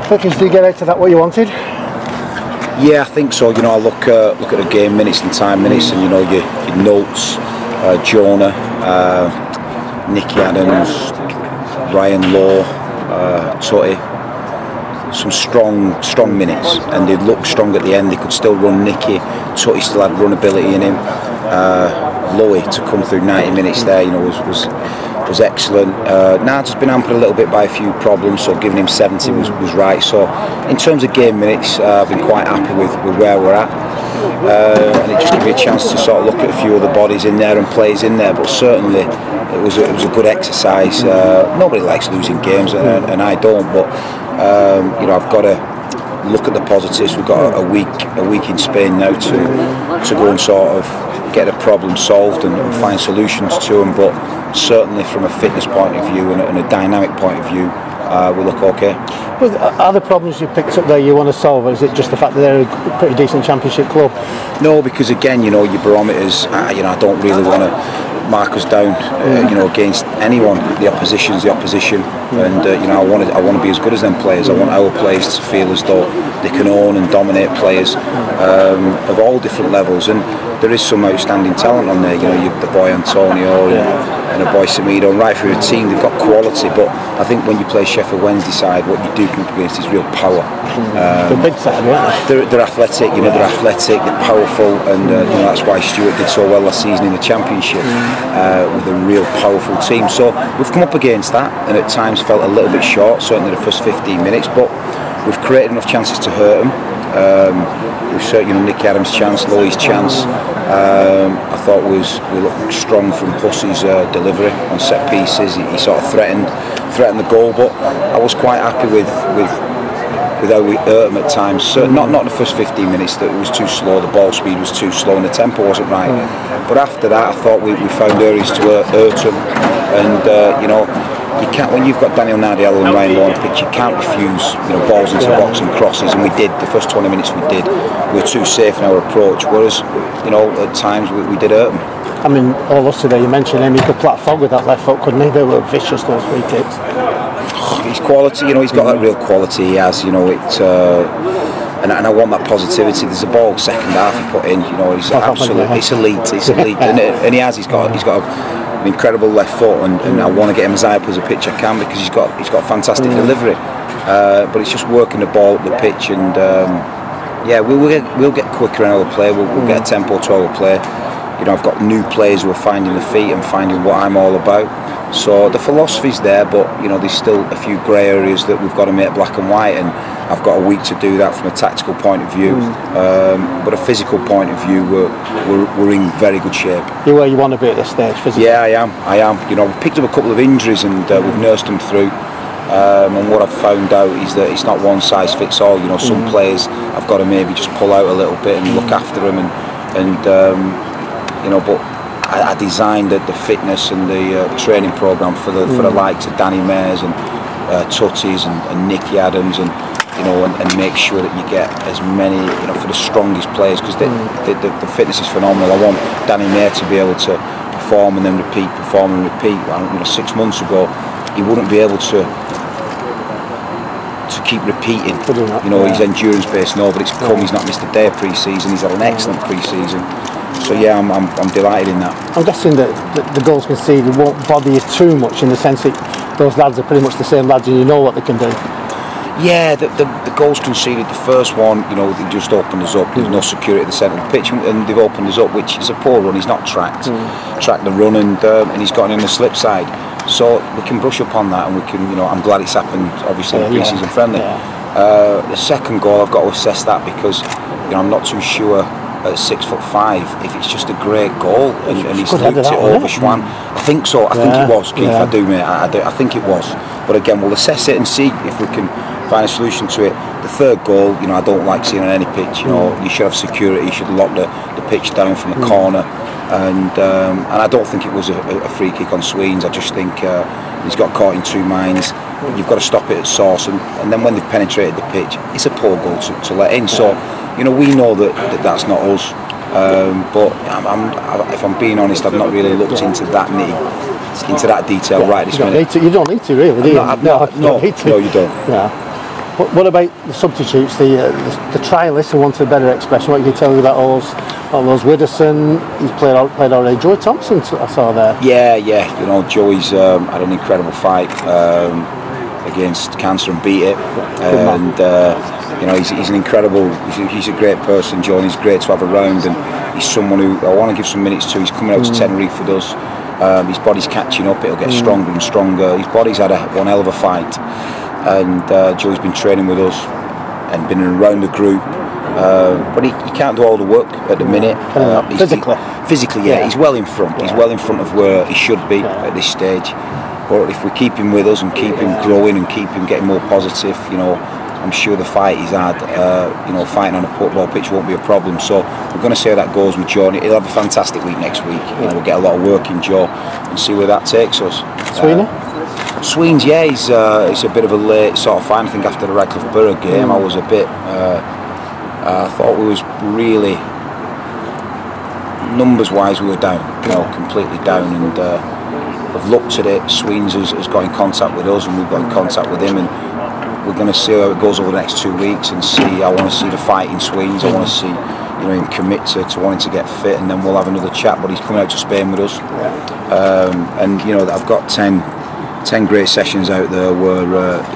Flitcroft, did you get out of that what you wanted? Yeah, I think so. You know, I look at the game minutes and time minutes, and you know your notes, Jonah, Nicky Adams, Ryan Law, Tutty. Some strong minutes, and they looked strong at the end. They could still run. Nicky, Tutty still had run ability in him. Lowy to come through 90 minutes there, you know, was excellent. Nard's been hampered a little bit by a few problems, so giving him 70 was right. So in terms of game minutes, I've been quite happy with where we're at, and it just gave me a chance to sort of look at a few other bodies in there and plays in there. But certainly it was a good exercise. Nobody likes losing games, and I don't. But you know, I've got to look at the positives. We've got a week in Spain now to go and sort of get a problem solved and find solutions to them. But certainly from a fitness point of view and a dynamic point of view, we look okay. Well, are the problems you picked up there you want to solve, or is it just the fact that they're a pretty decent championship club? No, because again, you know, your barometers, you know, I don't really want to mark us down, you know, against anyone. The opposition's the opposition, and you know, I want to be as good as them players. I want our players to feel as though they can own and dominate players of all different levels. And there is some outstanding talent on there. You know, you've the boy Antonio and a boy Samido, and right through the team, they've got quality. But I think when you play Sheffield Wednesday side, what you do come up against is real power. They're big side, aren't they? They're athletic. You know, they're athletic. They're powerful, and you know, that's why Stuart did so well last season in the Championship with a real powerful team. So we've come up against that, and at times felt a little bit short. Certainly the first 15 minutes, but we've created enough chances to hurt them. We've certainly, you know, Nicky Adams' chance, Lowy's chance. I thought we looked strong from Hussey's delivery on set pieces. He sort of threatened the goal, but I was quite happy with how we hurt them at times. So not the first 15 minutes, that it was too slow. The ball speed was too slow and the tempo wasn't right. But after that, I thought we found areas to hurt them, and you know. You can't, when you've got Daniel Nardiello and Ryan Law on the pitch, you can't refuse, you know, balls into the box and crosses, and we did. The first 20 minutes we did. We were too safe in our approach, whereas, you know, at times we did hurt them. I mean, all those today, you mentioned him, he could plat fog with that left foot, couldn't he? They were vicious, those free kicks. His quality, you know, he's got that real quality he has, you know, and I want that positivity. There's a ball second half he put in, you know, he's absolutely, it's elite, and he's got an incredible left foot, and I want to get him as high up as a pitch I can, because he's got fantastic delivery, but it's just working the ball up the pitch, and yeah, we'll get quicker in our play. We'll get a tempo to our play. You know, I've got new players who are finding the feet and finding what I'm all about. So the philosophy's there, but you know, there's still a few grey areas that we've got to make black and white, and I've got a week to do that from a tactical point of view. But a physical point of view, we're in very good shape. You're where you want to be at this stage, physically? Yeah, I am. You know, we've picked up a couple of injuries, and we've nursed them through. And what I've found out is that it's not one size fits all. You know, some players I've got to maybe just pull out a little bit and look after them, and you know, but I designed the fitness and the training program for the likes of Danny Mayers and Tutties and Nicky Adams, and you know, and make sure that you get as many, you know, for the strongest players, because the fitness is phenomenal. I want Danny Mayer to be able to perform and then repeat, perform and repeat. You know, 6 months ago, he wouldn't be able to keep repeating. You know, his endurance base, no, but it's come. He's not missed a day of pre-season. He's had an excellent pre-season. So yeah, I'm delighted in that. I'm guessing that the goals conceded won't bother you too much, in the sense that those lads are pretty much the same lads, and you know what they can do. Yeah, the goals conceded, the first one, you know, they just opened us up. There's no security at the centre of the pitch, and they've opened us up, which is a poor run. He's not tracked the run, and he's gotten in the slip side. So we can brush up on that, and we can, you know, I'm glad it's happened, obviously, in pre-season friendly. The second goal, I've got to assess that, because, you know, I'm not too sure at 6'5" if it's just a great goal, and he's looped it over Schwan. I think so. I think it was, Keith. I do, mate. I think it was. But again, we'll assess it and see if we can find a solution to it. The third goal, you know, I don't like seeing on any pitch. You know, you should have security. You should lock the pitch down from the corner, and I don't think it was a free kick on Sweens. I just think he's got caught in two minds. You've got to stop it at source, and then when they've penetrated the pitch, it's a poor goal to let in. So, you know, we know that's not us. But if I'm being honest, I've not really looked into that detail right this minute. You don't need to really, do you? No, you don't. Yeah. What about the substitutes, the trialists, who want a better expression? What can you tell me about all those Widdowson? He's played already. Joey Thompson, I saw there. Yeah. You know, Joey's had an incredible fight against cancer and beat it. And you know, he's an incredible. He's a great person, Joe. And he's great to have around, and he's someone who I want to give some minutes to. He's coming out to Tenerife with us. His body's catching up. It'll get stronger and stronger. His body's had one hell of a fight. And Joe's been training with us and been around the group, but he can't do all the work at the minute. Physically, yeah, he's well in front. He's well in front of where he should be at this stage. But if we keep him with us and keep him growing and keep him getting more positive, you know, I'm sure the fight he's had, you know, fighting on a football pitch won't be a problem. So we're going to see how that goes with Joe. He'll have a fantastic week next week. You know, we'll get a lot of work in Joe and see where that takes us. Sweeney? Sweens, yeah, it's a bit of a late sort of fight. I think after the Radcliffe Borough game, I was a bit. I thought we was really numbers-wise we were down, you know, completely down. And we've looked at it. Sweens has got in contact with us, and we've got in contact with him, and we're going to see how it goes over the next 2 weeks and see. I want to see the fight in Sweens. I want to see, you know, him commit to wanting to get fit, and then we'll have another chat. But he's coming out to Spain with us, and you know, I've got 10 great sessions out there where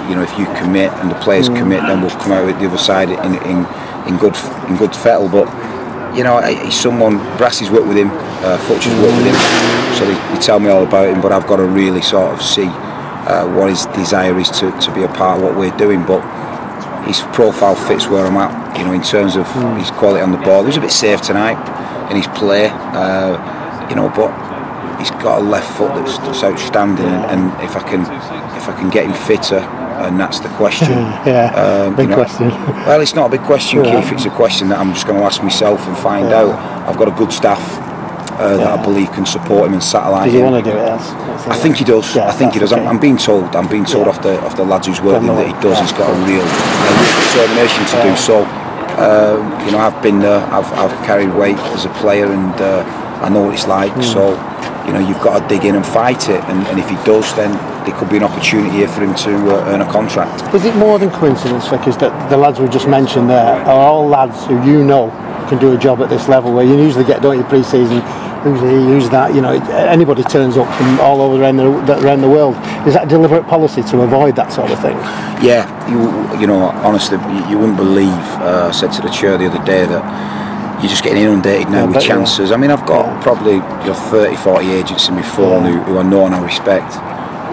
you know, if you commit and the players commit, then we'll come out with the other side in good fettle. But you know, he's someone. Brassey's worked with him, Futcher's worked with him, so they tell me all about him. But I've got to really sort of see what his desire is to be a part of what we're doing. But his profile fits where I'm at, you know, in terms of his quality on the ball. He was a bit safe tonight in his play, you know, but he's got a left foot that's outstanding, and if I can get him fitter, and that's the question. Big question. Well, it's not a big question, Keith. It's a question that I'm just going to ask myself and find out. I've got a good staff that I believe can support him and satellite him. Does he want to do it? I think he does. I think he does. I'm being told. I'm being told off the lads who's working that he does. He's got a real determination to do so. You know, I've been there. I've carried weight as a player, and I know what it's like. So, you know, you've got to dig in and fight it, and if he does, then there could be an opportunity here for him to earn a contract. Is it more than coincidence, Vickers, that the lads we just mentioned there are all lads who you know can do a job at this level, where you usually get, don't you, pre-season, who's he, who's that, you know, anybody turns up from all over around the world. Is that a deliberate policy to avoid that sort of thing? Yeah, you know, honestly, you wouldn't believe, I said to the chair the other day that you're just getting inundated now with chances. I mean, I've got probably 30, 40 agents in my phone who I know and I respect.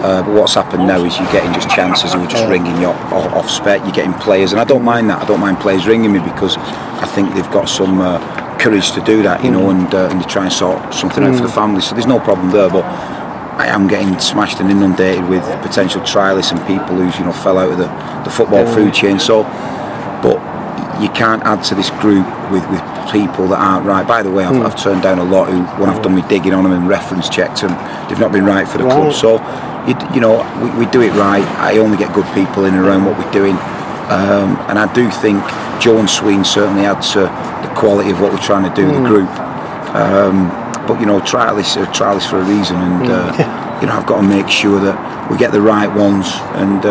But what's happened now is you're getting just chances who are just ringing you off spec. You're getting players, and I don't mind that. I don't mind players ringing me, because I think they've got some courage to do that, you know, and they try and sort something out for the family. So there's no problem there. But I am getting smashed and inundated with potential trialists and people who, you know, fell out of the football food chain. So, but you can't add to this group with people that aren't right. By the way, I've turned down a lot who, when I've done my digging on them and reference checked them, they've not been right for the club. So, you know, we do it right. I only get good people in and around what we're doing, and I do think Joe and Sween certainly add to the quality of what we're trying to do in the group. But you know, trialists are trialists for a reason, and you know, I've got to make sure that we get the right ones, and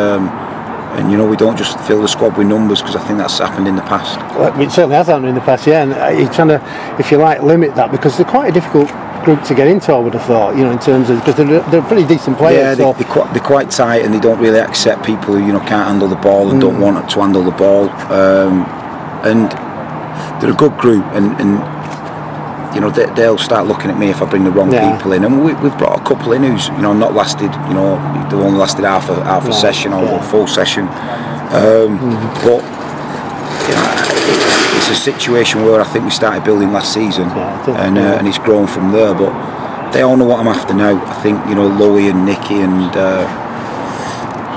you know, we don't just fill the squad with numbers, because I think that's happened in the past. Well, it certainly has happened in the past, yeah. And you're trying to, if you like, limit that, because they're quite a difficult group to get into, I would have thought, you know, in terms of, because they're pretty decent players. Yeah, they're quite tight, and they don't really accept people who, you know, can't handle the ball and don't want to handle the ball. And they're a good group, and you know, they'll start looking at me if I bring the wrong people in, and we've brought a couple in who's, you know, not lasted, you know, they've only lasted half a session or a full session, but you know, it's a situation where I think we started building last season, and it's grown from there. But they all know what I'm after now. I think, you know, Louie and Nicky and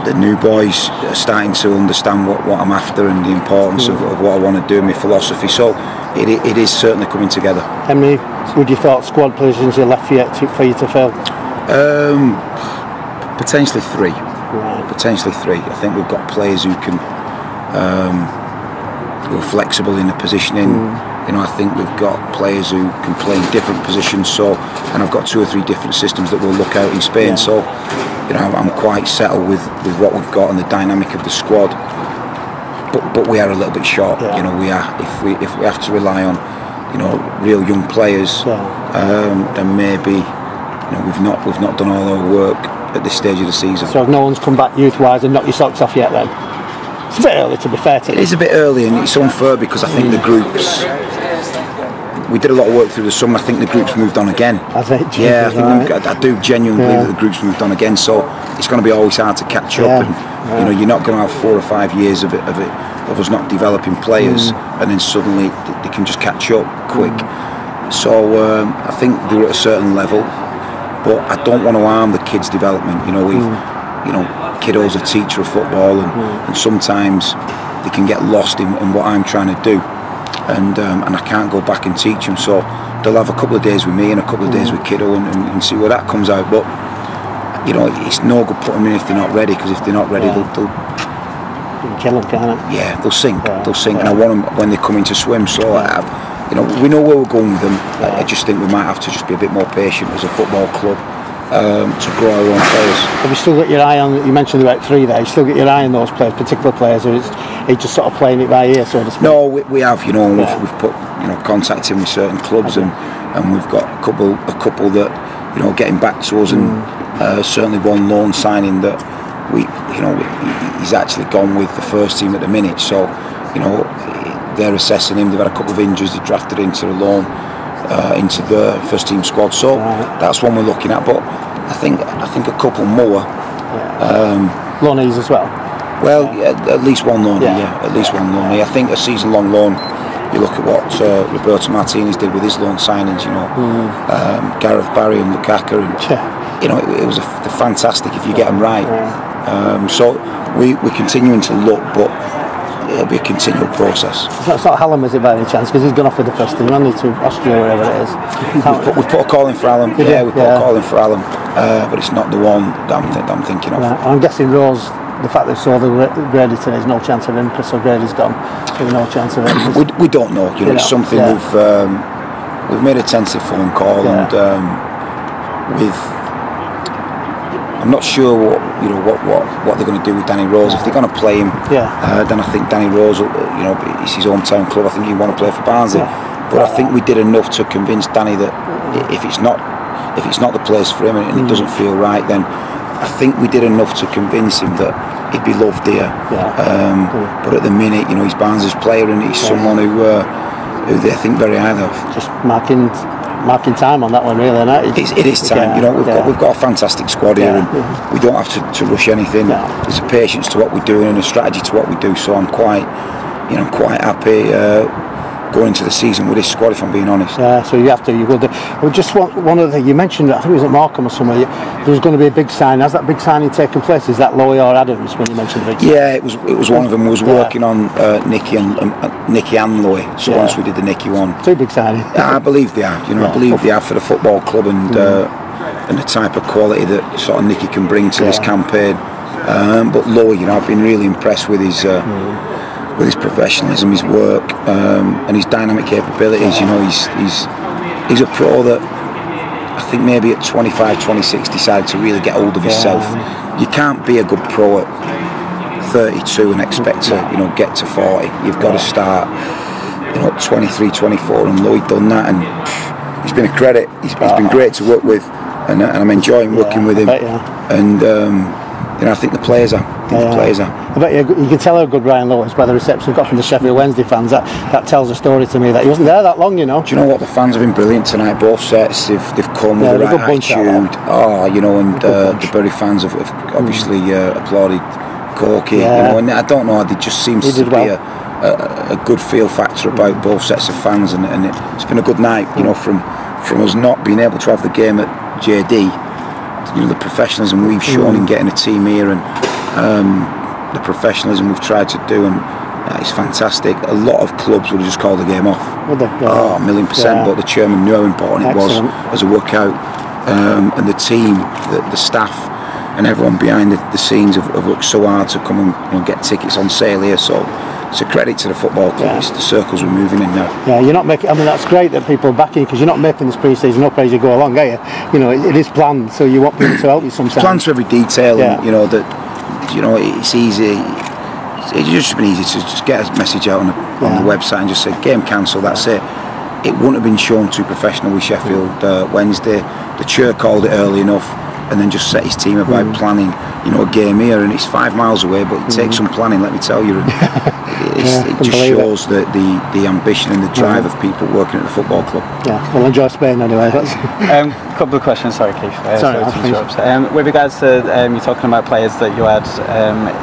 the new boys are starting to understand what I'm after and the importance of what I want to do and my philosophy. So it is certainly coming together. How many would you thought squad positions are left for you to fill? Potentially three. Right. Potentially three. I think we've got players who can who are flexible in the positioning. You know, I think we've got players who can play in different positions. So, and I've got 2 or 3 different systems that we'll look out in Spain. So, you know, I'm quite settled with what we've got and the dynamic of the squad. but we are a little bit short. Yeah. You know, we are. If we have to rely on, you know, real young players, then maybe, you know, we've not done all our work at this stage of the season. So no one's come back youth-wise and knocked your socks off yet then? It's a bit early, to be fair to you. It is a bit early, and it's unfair because I think the groups. We did a lot of work through the summer. I think the group's moved on again. Has it? Jesus, yeah, I think I do genuinely believe that the group's moved on again. So it's going to be always hard to catch up, and you know, you're not going to have 4 or 5 years of us not developing players, and then suddenly they can just catch up quick. So I think they're at a certain level, but I don't want to harm the kids' development. You know, you know, kiddos are teacher of football, and sometimes they can get lost in what I'm trying to do. And I can't go back and teach them, so they'll have a couple of days with me and a couple of days with kiddo and see where that comes out. But you know, it's no good putting them in if they're not ready, because if they're not ready, they'll kill them, can't it? Yeah, they'll sink. They'll sink, and I want them when they come in to swim. So you know, we know where we're going with them. I just think we might have to just be a bit more patient as a football club to grow our own players. Have you still got your eye on? You mentioned about 3 there. You still got your eye on those players, particular players, or is he just sort of playing it by ear, so to speak? No, we have, you know, and we've put, you know, contact in with certain clubs, and we've got a couple that, you know, getting back to us, and certainly one loan signing that he's actually gone with the first team at the minute. So, you know, they're assessing him. They've had a couple of injuries. They drafted into the loan into the first team squad. So that's one we're looking at. But I think a couple more. Loanees as well. Well, at least one loanee. At least one loanee. I think a season-long loan. You look at what Roberto Martinez did with his loan signings. You know, Gareth Barry and Lukaku, and you know, it was fantastic if you get them right. So we're continuing to look, but it'll be a continual process. It's not Hallam, is it, by any chance? Because he's gone off with the first team, only to Austria, wherever it is. We put a call in for Hallam. We put a call in for Hallam, but it's not the one that I'm thinking of. I'm guessing Rose, the fact they saw the Grady today, there's no chance of him. Chris O'Grady's gone, so there's no chance of it. We don't know. You know, it's something we've made a tentative phone call, and I'm not sure what they're going to do with Danny Rose. If they're going to play him, then I think Danny Rose, you know, it's his hometown club. I think he'd want to play for Barnsley. But I think we did enough to convince Danny that if it's not the place for him, and it doesn't feel right, then I think we did enough to convince him that he'd be loved here. But at the minute, you know, he's Barnsley's player, and he's someone who they think very highly of. Just marking time on that one, really. It is time. You know, we've got a fantastic squad here, and we don't have to rush anything. There's a patience to what we're doing and a strategy to what we do. So I'm quite happy going into the season with this squad, if I'm being honest. Yeah, so you will do. Well, just one other thing, you mentioned, I think it was at Morecambe or somewhere, there was going to be a big signing. Has that big signing taken place? Is that Lowy or Adams when you mentioned the big signing? Yeah, it was one of them. Was working on Nicky and Lowy. So once we did the Nicky one, 2 big signings. I believe they are. You know, I believe they are for the football club, and the type of quality that sort of Nicky can bring to this campaign. But Lowy, you know, I've been really impressed with his professionalism, his work, and his dynamic capabilities. You know, he's a pro that I think maybe at 25, 26 decided to really get hold of himself. You can't be a good pro at 32 and expect to, you know, get to 40. You've got to start, you know, at 23, 24, and Lloyd done that, and he's been a credit. He's been great to work with, and I'm enjoying working with him. And you know, I think the players are. I bet you can tell how good Ryan Lowe is by the reception he got from the Sheffield Wednesday fans. That tells a story to me that he wasn't there that long, you know. Do you know what? The fans have been brilliant tonight. Both sets, they've come with the right attitude. You know, and the Bury fans have obviously applauded Corky. You know, and I don't know, there just seems to be a good feel factor about both sets of fans, and it's been a good night. You know, from us not being able to have the game at JD. You know, the professionalism we've shown in getting a team here, and the professionalism we've tried to do, and it's fantastic. A lot of clubs would have just called the game off. A million percent. But the chairman knew how important it was as a workout, and the team, the staff, and everyone behind the scenes have worked so hard to come and, you know, get tickets on sale here. So it's a credit to the football club. It's the circles we're moving in now. Yeah, you're not making. I mean, that's great that people are backing, because you're not making this pre-season up as you go along, are you? You know, it is planned, so you want people to help you sometimes. It's planned to every detail, and you know that. You know, it's easy. it's just been easy to just get a message out on the website and just say game cancelled. That's it. It wouldn't have been shown too professional with Sheffield Wednesday. The chair called it early enough, and then just set his team about planning, a game here, and it's 5 miles away, but it takes some planning, let me tell you. It just shows the ambition and the drive of people working at the football club. Yeah, well, enjoy Spain anyway. Couple of questions, sorry Keith. Sorry to interrupt. With regards to you talking about players that you had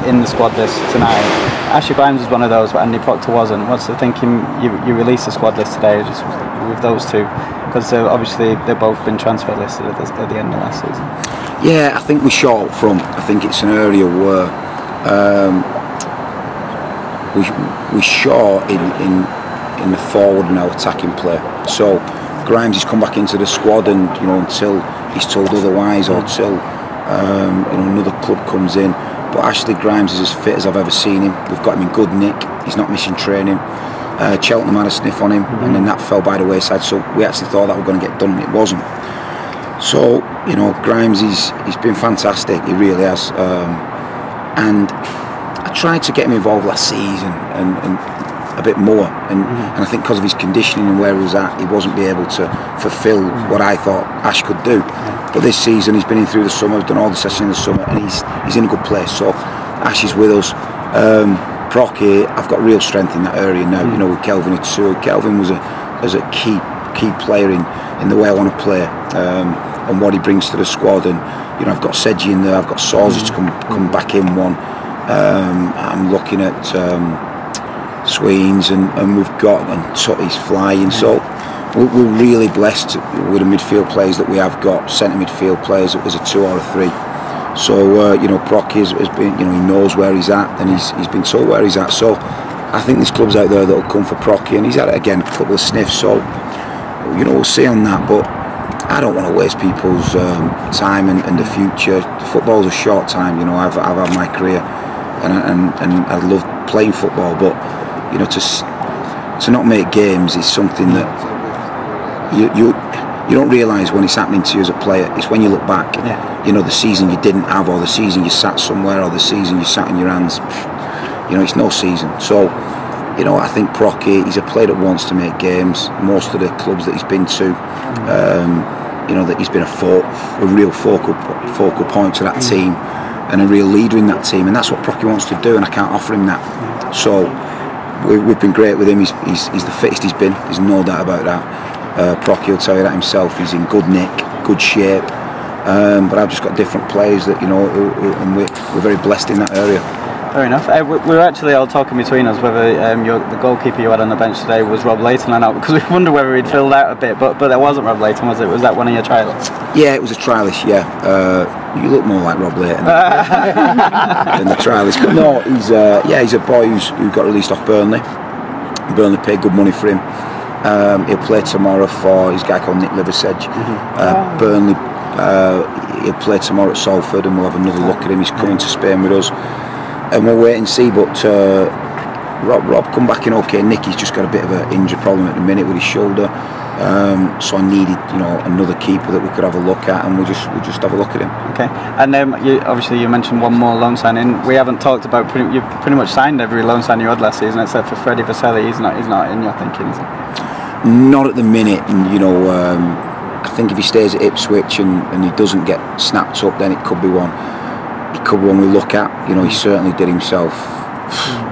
in the squad list tonight, Ashley Grimes was one of those, but Andy Proctor wasn't. What's the thinking? You released the squad list today, just with those two, because obviously they've both been transfer listed at the end of last season. Yeah, I think we're short up front. I think it's an area where we're short in the forward and our attacking play. So Grimes has come back into the squad, and until he's told otherwise, or till another club comes in. But Ashley Grimes is as fit as I've ever seen him. We've got him in good nick. He's not missing training. Cheltenham had a sniff on him, and then that fell by the wayside. So we actually thought that was going to get done, and it wasn't. So Grimes, he's been fantastic. He really has. And I tried to get him involved last season and a bit more, and I think because of his conditioning and where he was at, he wasn't be able to fulfil what I thought Ash could do. But this season he's been in through the summer, done all the sessions in the summer, and he's in a good place. So Ash is with us. Procky, I've got real strength in that area now. With Kelvin Itsua. Kelvin was a key player in the way I want to play, and what he brings to the squad. And I've got Sedgy in there. I've got Sawsey to come back in one. I'm looking at Sweens, and we've got, and Tutty's flying. So we're really blessed with the midfield players that we have got. Centre midfield players as a 2 or a 3. So Procky has been, he knows where he's at, and he's been told where he's at. So I think there's clubs out there that will come for Procky, and he's had again a couple of sniffs. So we'll see on that. But I don't want to waste people's time and the future. Football's a short time. I've had my career, and I love playing football. But to not make games is something that you don't realise when it's happening to you as a player. It's when you look back, the season you didn't have, or the season you sat somewhere, or the season you sat in your hands. It's no season. So I think Procky, he's a player that wants to make games. Most of the clubs that he's been to, that he's been a real focal point to that team, and a real leader in that team, and that's what Procky wants to do, and I can't offer him that. So we've been great with him. He's the fittest he's been. There's no doubt about that. Procky will tell you that himself. He's in good nick, good shape. But I've just got different players that and we're very blessed in that area. Fair enough. We were actually all talking between us whether the goalkeeper you had on the bench today was Rob Layton or not, because we wonder whether he'd filled out a bit, but that wasn't Rob Layton, was it? Was that one of your trialists? Yeah, it was a trialist. Yeah, you look more like Rob Layton than the trialist. But no, he's a boy who got released off Burnley. Burnley paid good money for him. He'll play tomorrow for his guy called Nick Liversedge. Burnley. He'll play tomorrow at Salford, and we'll have another look at him. He's coming to Spain with us, and we'll wait and see. But Rob come back in okay. Nicky's just got a bit of an injury problem at the minute with his shoulder, so I needed another keeper that we could have a look at, and we'll just have a look at him. Okay. And you mentioned one more loan signing. We haven't talked about you've pretty much signed every loan signing you had last season except for Freddie Vaselli. He's not in your thinking, is he? Not at the minute, and I think if he stays at Ipswich and he doesn't get snapped up, then it could be one. It could be one we look at. He certainly did himself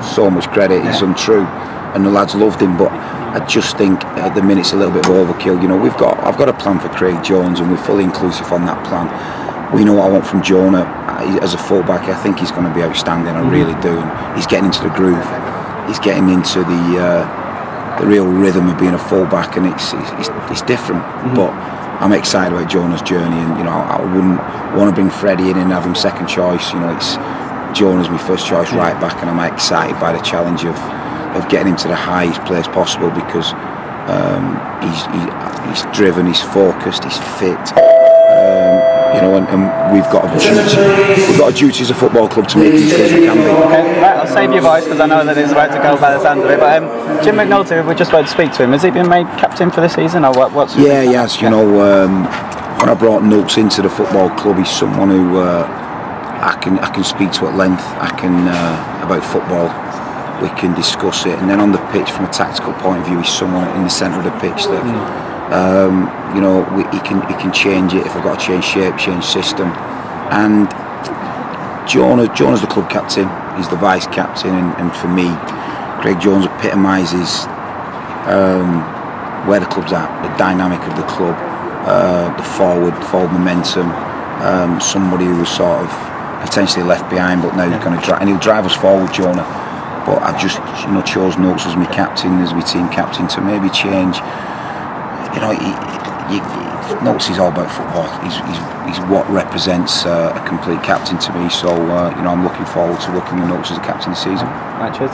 so much credit. It's untrue, and the lads loved him. But I just think at the minute it's a little bit of overkill. I've got a plan for Craig Jones, and we're fully inclusive on that plan. We know what I want from Jonah as a fullback. I think he's going to be outstanding. I really do. And he's getting into the groove. He's getting into the real rhythm of being a fullback, and it's different. But I'm excited about Jonah's journey, and I wouldn't want to bring Freddie in and have him second choice. It's Jonah's my first choice right back, and I'm excited by the challenge of getting him to the highest place possible, because he's driven, he's focused, he's fit. And we've got a duty as a football club to make him as good as we can be. Okay, right, I'll save your voice because I know that it's about to go by the sound of it. But Jim McNulty, we're just about to speak to him. Has he been made captain for this season, or what's? Yeah, he has. When I brought Noakes into the football club, he's someone who I can speak to at length. I can about football. We can discuss it, and then on the pitch, from a tactical point of view, he's someone in the centre of the pitch that you know, he can change it if I've got to change shape, change system. And Jonah's the club captain. He's the vice captain, and for me, Craig Jones epitomises where the club's at, the dynamic of the club, the forward momentum. Somebody who was sort of potentially left behind, but now going to drive, and he'll drive us forward, Jonah. But I've just, you know, chose Noakes as my captain, as my team captain, to maybe change. You know, Noakes is all about football. He's what represents a complete captain to me. So you know, I'm looking forward to working with Noakes as a captain this season. Right, cheers.